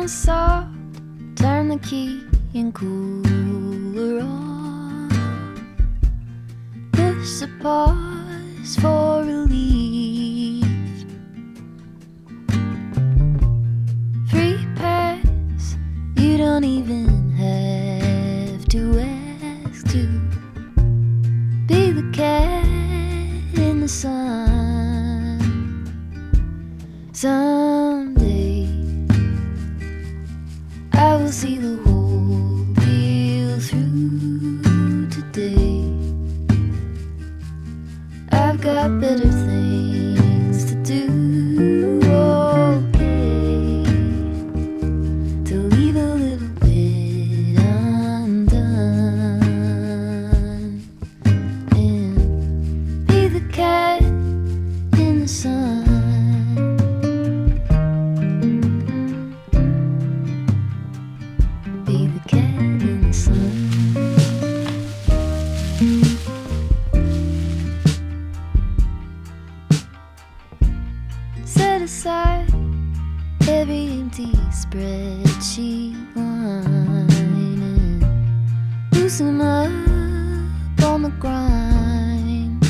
soft, turn the key and cooler on. Push a pause for relief. Free pass, you don't even have to ask to be the cat in the sun. Someday I will see the whole deal through. Today I've got better things to do. Okay, to leave a little bit undone and be the cat in the sun. Be the cat in the sun. Set aside every empty spreadsheet line and loosen up on the grind.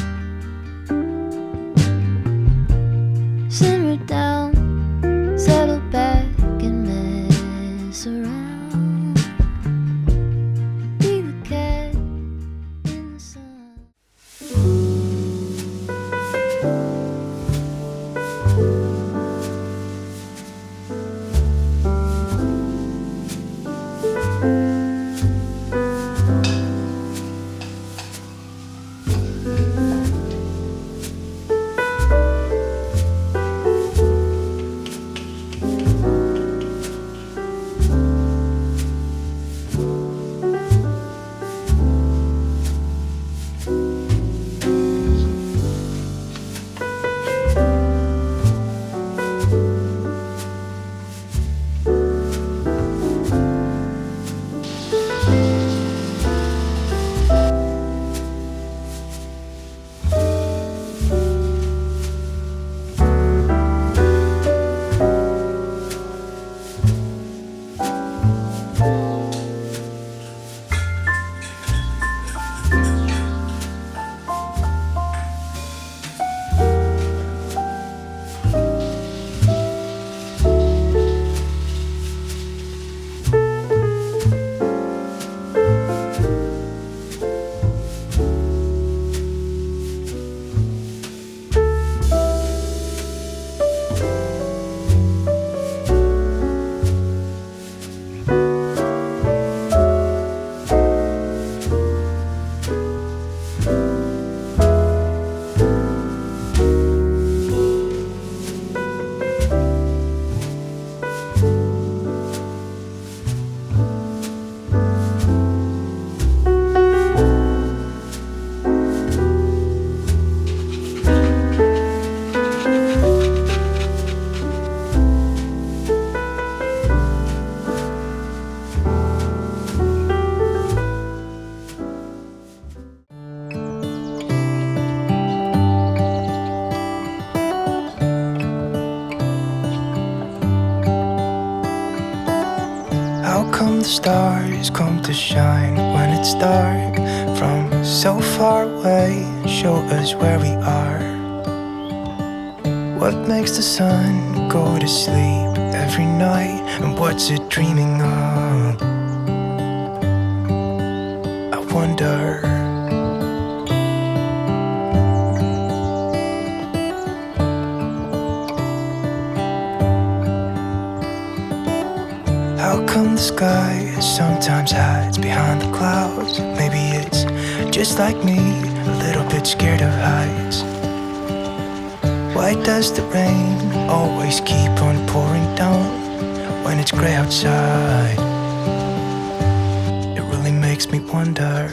Simmer down, settle back and mess around. Be the cat in the sun. How come the stars come to shine when it's dark from so far away and show us where we are? What makes the sun go to sleep every night, and what's it dreaming of? I wonder. How come the sky sometimes hides behind the clouds? Maybe it's just like me, a little bit scared of heights. Why does the rain always keep on pouring down when it's gray outside? It really makes me wonder.